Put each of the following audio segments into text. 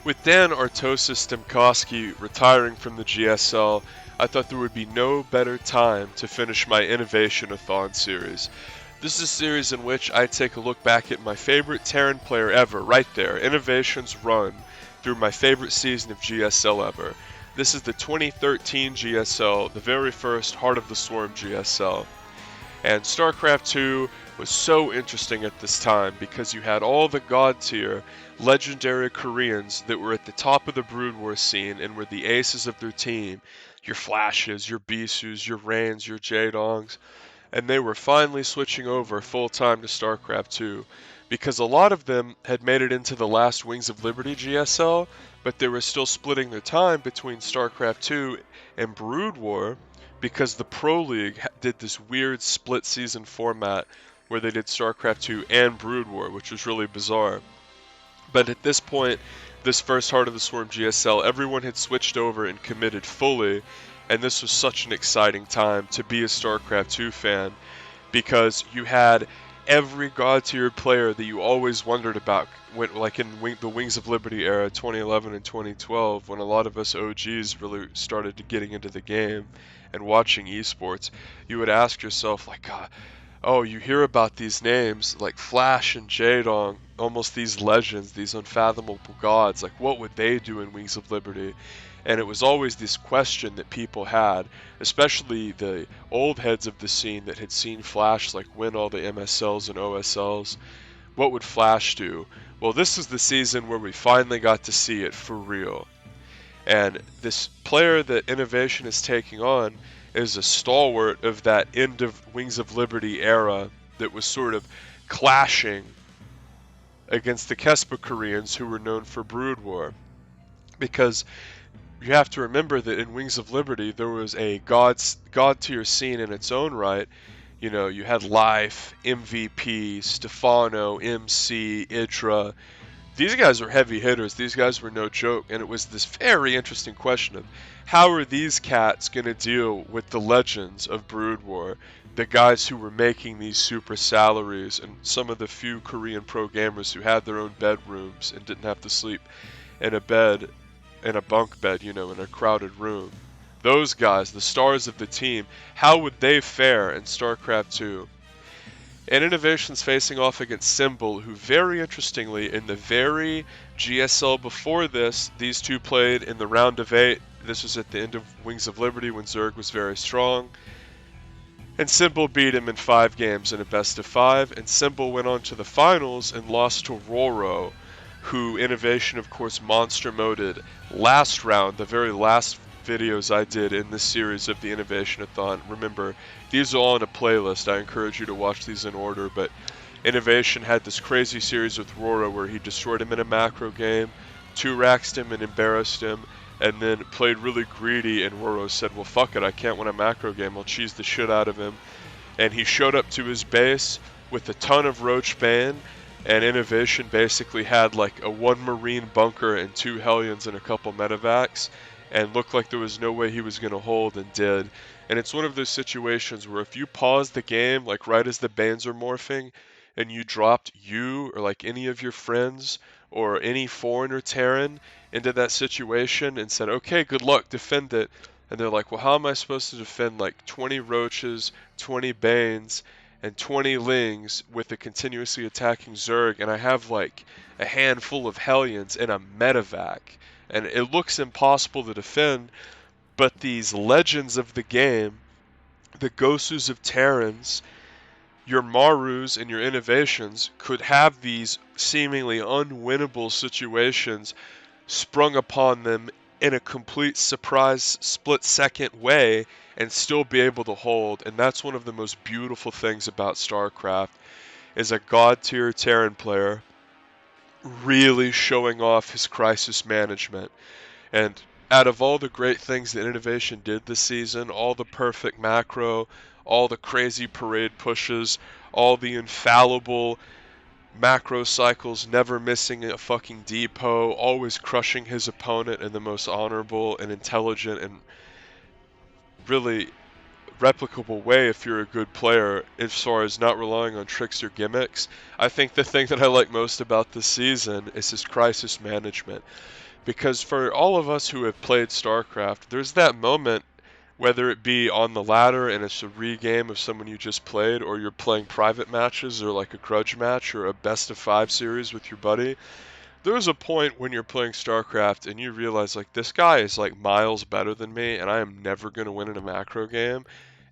With Dan Artosis Stemkowski retiring from the GSL, I thought there would be no better time to finish my Innovation-a-thon series. This is a series in which I take a look back at my favorite Terran player ever, right there, Innovation's run through my favorite season of GSL ever. This is the 2013 GSL, the very first Heart of the Swarm GSL. And StarCraft 2 was so interesting at this time because you had all the god tier legendary Koreans that were at the top of the Brood War scene and were the aces of their team. Your Flashes, your Bisus, your Rains, your Jaedongs. And they were finally switching over full time to StarCraft 2 because a lot of them had made it into the last Wings of Liberty GSL, but they were still splitting their time between StarCraft 2 and Brood War because the Pro League did this weird split season format where they did StarCraft 2 and Brood War, which was really bizarre. But at this point, this first Heart of the Swarm GSL, everyone had switched over and committed fully, and this was such an exciting time to be a StarCraft 2 fan because you had every god-tiered player that you always wondered about, like in the Wings of Liberty era, 2011 and 2012, when a lot of us OGs really started getting into the game and watching esports. You would ask yourself, like, oh, you hear about these names like Flash and Jaedong, almost these legends, these unfathomable gods. Like, what would they do in Wings of Liberty? And it was always this question that people had, especially the old heads of the scene that had seen Flash like win all the MSLs and OSLs. What would Flash do? Well, this is the season where we finally got to see it for real. And this player that Innovation is taking on is a stalwart of that end of Wings of Liberty era that was sort of clashing against the Kespa Koreans who were known for Brood War. Because you have to remember that in Wings of Liberty there was a god tier scene in its own right. You know, you had Life, MVP, Stefano, MC, Idra. These guys were heavy hitters. These guys were no joke. And it was this very interesting question of how are these cats going to deal with the legends of Brood War, the guys who were making these super salaries, and some of the few Korean pro gamers who had their own bedrooms and didn't have to sleep in a bed, in a bunk bed, you know, in a crowded room. Those guys, the stars of the team, how would they fare in StarCraft 2? And Innovation's facing off against Symbol, who very interestingly, in the very GSL before this, these two played in the round of 8. This was at the end of Wings of Liberty when Zerg was very strong. And Symbol beat him in 5 games in a best of 5, and Symbol went on to the finals and lost to RO4, who Innovation, of course, monster moded last round, the very last videos I did in this series of the Innovation-a-thon. Remember, these are all in a playlist. I encourage you to watch these in order, but Innovation had this crazy series with RO4 where he destroyed him in a macro game, 2-raxed him and embarrassed him, and then played really greedy, and RO4 said, well, fuck it, I can't win a macro game, I'll cheese the shit out of him. And he showed up to his base with a ton of Roach Bane, and Innovation basically had like a 1 Marine bunker and 2 Hellions and a couple medevacs, and looked like there was no way he was going to hold, and did. And it's one of those situations where if you pause the game, like right as the Banes are morphing, and you dropped you or like any of your friends or any foreigner Terran into that situation and said, okay, good luck, defend it. And they're like, well, how am I supposed to defend like 20 Roaches, 20 Banes, and 20 Lings with a continuously attacking Zerg, and I have like a handful of Hellions and a medevac? And it looks impossible to defend, but these legends of the game, the Gosus of Terrans, your Marus and your Innovations could have these seemingly unwinnable situations sprung upon them in a complete surprise split-second way and still be able to hold. And that's one of the most beautiful things about StarCraft, is a god-tier Terran player really showing off his crisis management. And out of all the great things that Innovation did this season, all the perfect macro, all the crazy parade pushes, all the infallible macro cycles, never missing a fucking depot, always crushing his opponent in the most honorable and intelligent and really replicable way if you're a good player as far as not relying on tricks or gimmicks. I think the thing that I like most about this season is his crisis management. Because for all of us who have played StarCraft, there's that moment, whether it be on the ladder and it's a re-game of someone you just played, or you're playing private matches or like a grudge match or a best of 5 series with your buddy. There's a point when you're playing StarCraft and you realize like this guy is like miles better than me and I am never going to win in a macro game,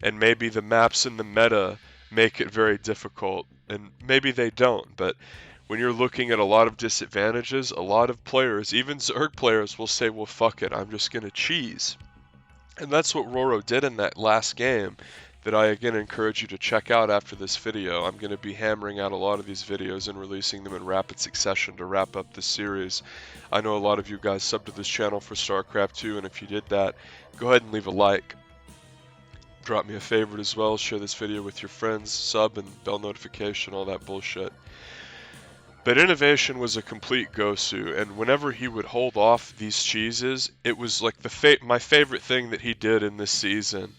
and maybe the maps in the meta make it very difficult, and maybe they don't, but when you're looking at a lot of disadvantages, a lot of players, even Zerg players, will say, well, fuck it, I'm just going to cheese. And that's what Roro did in that last game that I again encourage you to check out after this video. I'm going to be hammering out a lot of these videos and releasing them in rapid succession to wrap up this series. I know a lot of you guys subbed to this channel for StarCraft 2, and if you did that, go ahead and leave a like. Drop me a favorite as well, share this video with your friends, sub and bell notification, all that bullshit. But Innovation was a complete Gosu, and whenever he would hold off these cheeses, it was like my favorite thing that he did in this season,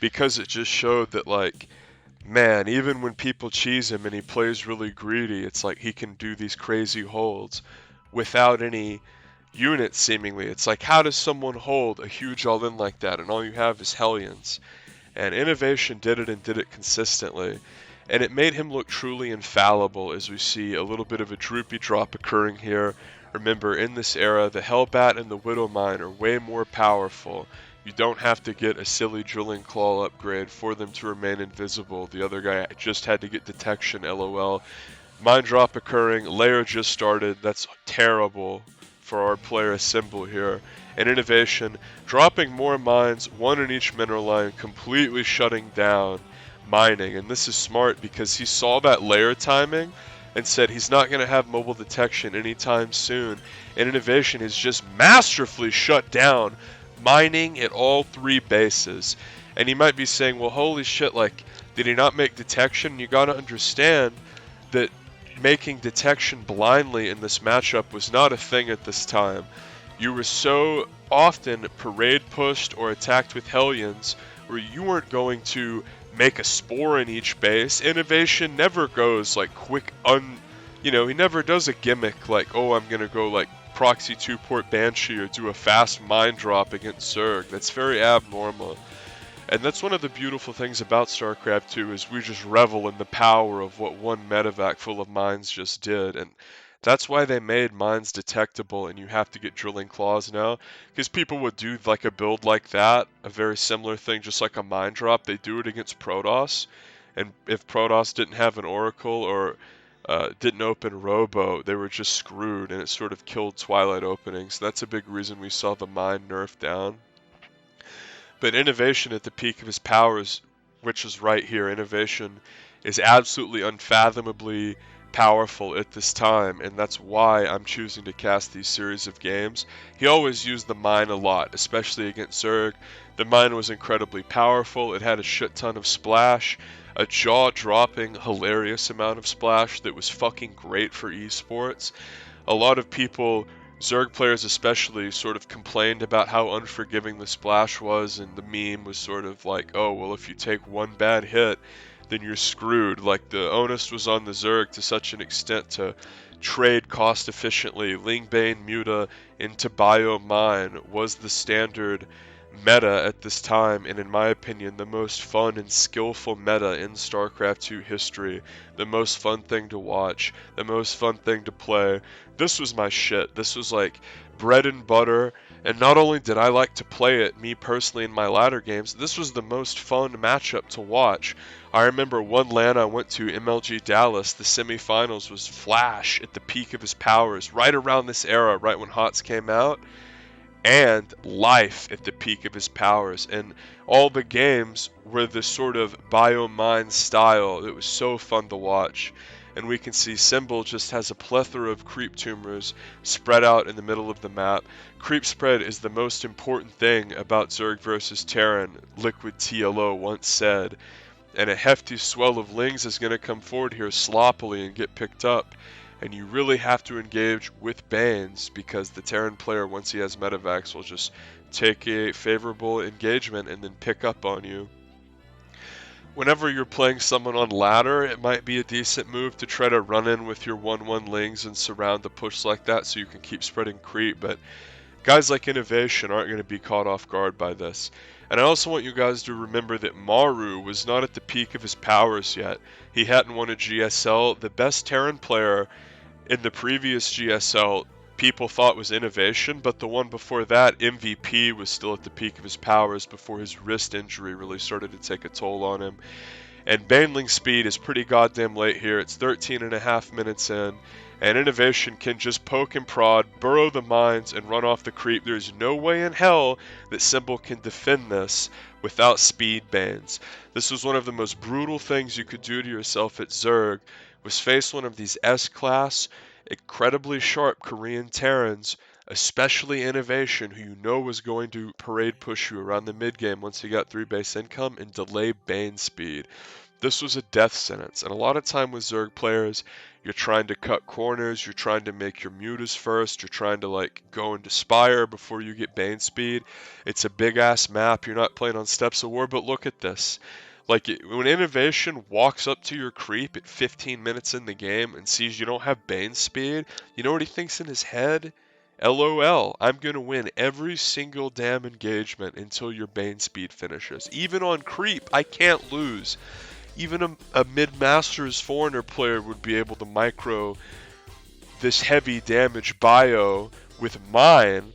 because it just showed that, like, man, even when people cheese him and he plays really greedy, it's like he can do these crazy holds without any units, seemingly. It's like, how does someone hold a huge all-in like that, and all you have is Hellions? And Innovation did it, and did it consistently. And it made him look truly infallible, as we see a little bit of a droopy drop occurring here. Remember, in this era, the Hellbat and the Widowmine are way more powerful. You don't have to get a silly Drilling Claw upgrade for them to remain invisible. The other guy just had to get detection, lol. Mine drop occurring, layer just started, that's terrible for our player Symbol here. And Innovation, dropping more mines, one in each mineral line, completely shutting down mining. And this is smart because he saw that layer timing and said he's not going to have mobile detection anytime soon. And Innovation has just masterfully shut down mining at all 3 bases. And you might be saying, well, holy shit, like, did he not make detection? You got to understand that making detection blindly in this matchup was not a thing at this time. You were so often parade pushed or attacked with Hellions where you weren't going to make a spore in each base. Innovation never goes like quick he never does a gimmick like, oh, I'm gonna go like proxy 2-port Banshee or do a fast mine drop against Zerg. That's very abnormal. And that's one of the beautiful things about StarCraft 2 is we just revel in the power of what one medevac full of mines just did. And that's why they made mines detectable, and you have to get Drilling Claws now. Because people would do like a build like that, a very similar thing, just like a mine drop. They do it against Protoss. And if Protoss didn't have an Oracle or didn't open Robo, they were just screwed, and it sort of killed Twilight openings. That's a big reason we saw the mine nerfed down. But Innovation at the peak of his powers, which is right here, Innovation is absolutely unfathomably powerful at this time, and that's why I'm choosing to cast these series of games. He always used the mine a lot, especially against Zerg. The mine was incredibly powerful. It had a shit ton of splash, a jaw-dropping, hilarious amount of splash that was fucking great for esports. A lot of people, Zerg players especially, sort of complained about how unforgiving the splash was, and the meme was sort of like, oh, well, if you take one bad hit, then you're screwed. Like, the onus was on the Zerg to such an extent to trade cost efficiently. Lingbane Muta into Bio Mine was the standard meta at this time, and in my opinion, the most fun and skillful meta in StarCraft 2 history. The most fun thing to watch, the most fun thing to play. This was my shit. This was like bread and butter, and not only did I like to play it, me personally, in my ladder games, this was the most fun matchup to watch. I remember one LAN I went to, MLG Dallas, the semifinals was Flash at the peak of his powers, right around this era, right when HOTS came out, and Life at the peak of his powers, and all the games were this sort of Biomine style. It was so fun to watch. And we can see Symbol just has a plethora of creep tumors spread out in the middle of the map. Creep spread is the most important thing about Zerg versus Terran, Liquid TLO once said. And a hefty swell of Lings is going to come forward here sloppily and get picked up. And you really have to engage with Banes, because the Terran player, once he has medevacs, will just take a favorable engagement and then pick up on you. Whenever you're playing someone on ladder, it might be a decent move to try to run in with your 1/1 lings and surround the push like that so you can keep spreading creep, but guys like Innovation aren't going to be caught off guard by this. And I also want you guys to remember that Maru was not at the peak of his powers yet. He hadn't won a GSL. The best Terran player in the previous GSL people thought was Innovation, but the one before that, MVP, was still at the peak of his powers before his wrist injury really started to take a toll on him. And Baneling speed is pretty goddamn late here. It's 13.5 minutes in, and Innovation can just poke and prod, burrow the mines, and run off the creep. There's no way in hell that Symbol can defend this without speed bans. This was one of the most brutal things you could do to yourself at Zerg, was face one of these S-class, incredibly sharp Korean Terrans, especially Innovation, who you know was going to parade push you around the mid game once you got 3 base income and delay Bane speed. This was a death sentence, and a lot of time with Zerg players, you're trying to cut corners, you're trying to make your mutas first, you're trying to like go into Spire before you get Bane speed. It's a big ass map, you're not playing on Steps of War, but look at this. Like, when Innovation walks up to your creep at 15 minutes in the game and sees you don't have Bane speed, you know what he thinks in his head? LOL, I'm going to win every single damn engagement until your Bane speed finishes. Even on creep, I can't lose. Even a mid-masters foreigner player would be able to micro this heavy damage bio with mine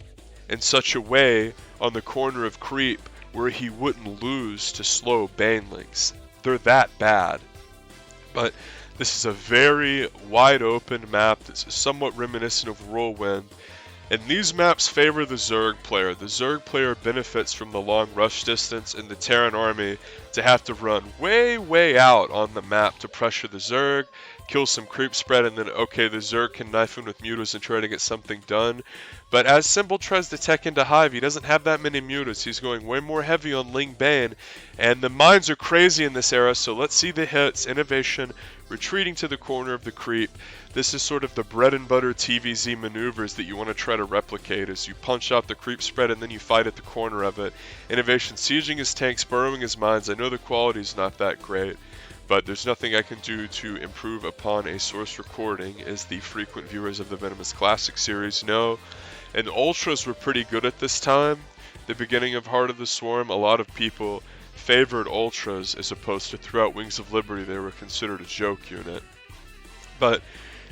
in such a way on the corner of creep where he wouldn't lose to slow banelings. They're that bad. But this is a very wide open map that's somewhat reminiscent of Whirlwind. And these maps favor the Zerg player. The Zerg player benefits from the long rush distance and the Terran army to have to run way out on the map to pressure the Zerg, kill some creep spread, and then okay, the Zerg can knife him with mutas and try to get something done. But as Symbol tries to tech into Hive, he doesn't have that many mutas. He's going way more heavy on Ling Bane, and the mines are crazy in this era, so let's see the hits. Innovation retreating to the corner of the creep. This is sort of the bread and butter TVZ maneuvers that you want to try to replicate, as you punch out the creep spread and then you fight at the corner of it. Innovation sieging his tanks, burrowing his mines. I know the quality is not that great, but there's nothing I can do to improve upon a source recording, as the frequent viewers of the Venomous Classic series know. And Ultras were pretty good at this time. The beginning of Heart of the Swarm, a lot of people favored Ultras as opposed to throughout Wings of Liberty. They were considered a joke unit. But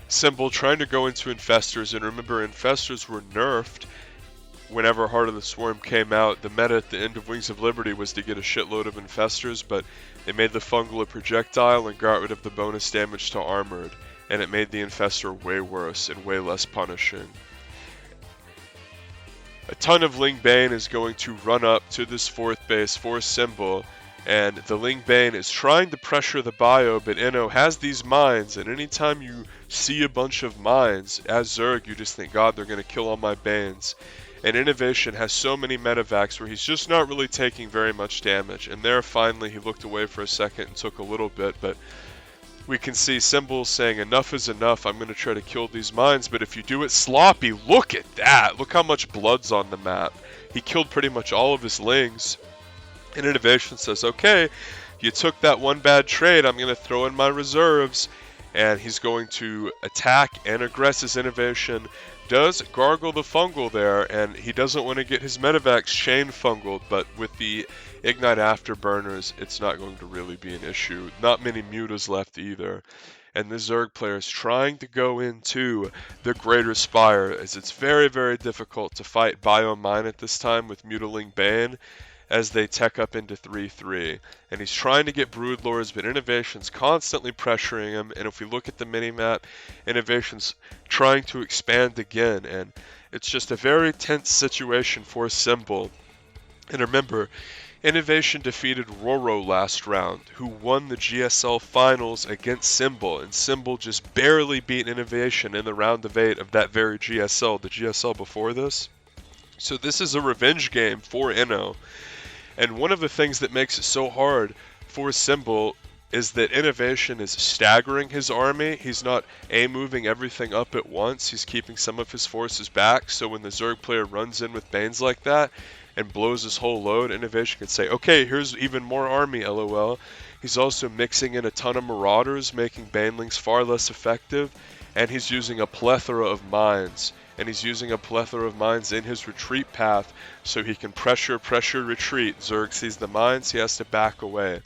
Symbol trying to go into Infestors, and remember, Infestors were nerfed whenever Heart of the Swarm came out. The meta at the end of Wings of Liberty was to get a shitload of Infestors, but they made the Fungal a projectile and got rid of the bonus damage to Armored, and it made the Infestor way worse and way less punishing. A ton of Ling Bane is going to run up to this 4th base for Symbol, and the Ling Bane is trying to pressure the bio, but Inno has these mines, and anytime you see a bunch of mines, as Zerg, you just think, God, they're going to kill all my Banes. And Innovation has so many medevacs where he's just not really taking very much damage, and there finally he looked away for a second and took a little bit, but we can see Symbol saying, enough is enough, I'm going to try to kill these mines, but if you do it sloppy, look at that! Look how much blood's on the map. He killed pretty much all of his Lings. And Innovation says, okay, you took that one bad trade, I'm going to throw in my reserves. And he's going to attack and aggress his Innovation. Does gargle the Fungal there, and he doesn't want to get his medevacs chain fungled, but with the Ignite Afterburners, it's not going to really be an issue. Not many mutas left either. And the Zerg player is trying to go into the Greater Spire, as it's very difficult to fight Biomine at this time with Mutiling Bane, as they tech up into 3-3. And he's trying to get Broodlords, but Innovation's constantly pressuring him. And if we look at the minimap, Innovation's trying to expand again. And it's just a very tense situation for Symbol. And remember, Innovation defeated Roro last round, who won the GSL finals against Symbol. And Symbol just barely beat Innovation in the round of 8 of that very GSL, the GSL before this. So this is a revenge game for Inno. And one of the things that makes it so hard for Symbol is that Innovation is staggering his army. He's not moving everything up at once. He's keeping some of his forces back. So when the Zerg player runs in with Banes like that and blows his whole load, Innovation can say, okay, here's even more army, LOL. He's also mixing in a ton of Marauders, making Banelings far less effective, and he's using a plethora of mines. And he's using a plethora of mines in his retreat path so he can pressure, retreat. Zerg sees the mines, he has to back away.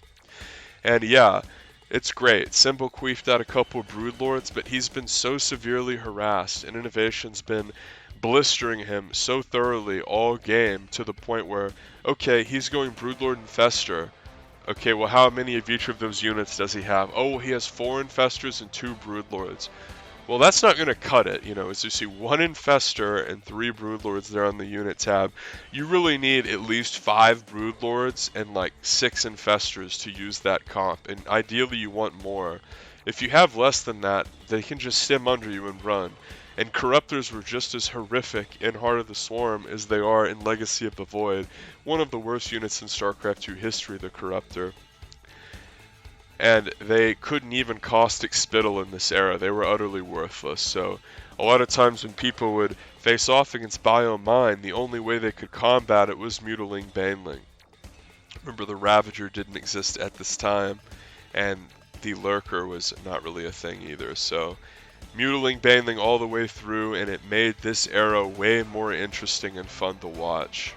And yeah, it's great. Symbol queefed out a couple of Broodlords, but he's been so severely harassed, and Innovation's been blistering him so thoroughly all game to the point where, okay, he's going Broodlord Infestor. Okay, well, how many of each of those units does he have? Oh, he has 4 Infestors and 2 Broodlords. Well, that's not going to cut it, as you see 1 Infestor and 3 Broodlords there on the unit tab. You really need at least 5 Broodlords and like 6 Infestors to use that comp, and ideally you want more. If you have less than that, they can just stim under you and run. And Corruptors were just as horrific in Heart of the Swarm as they are in Legacy of the Void. One of the worst units in StarCraft 2 history, the Corruptor. And they couldn't even caustic spittle in this era. They were utterly worthless. So a lot of times when people would face off against Biomine, the only way they could combat it was Mutiling Baneling. Remember, the Ravager didn't exist at this time, and the Lurker was not really a thing either. So Mutiling Baneling all the way through, and it made this era way more interesting and fun to watch.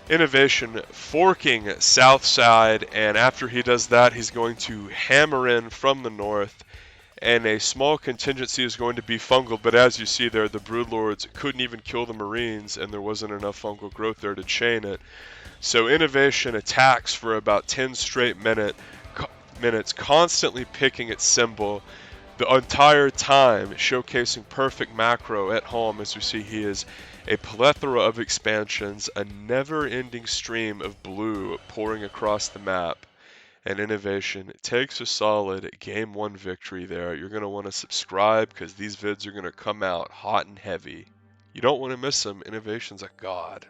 Innovation forking south side, and after he does that, he's going to hammer in from the north, and a small contingency is going to be fungal, but as you see there, the Broodlords couldn't even kill the Marines, and there wasn't enough fungal growth there to chain it. So Innovation attacks for about 10 straight minutes, constantly picking its symbol the entire time, showcasing perfect macro at home. As we see, he is a plethora of expansions, a never-ending stream of blue pouring across the map, and Innovation takes a solid Game 1 victory there. You're going to want to subscribe because these vids are going to come out hot and heavy. You don't want to miss them. Innovation's a god.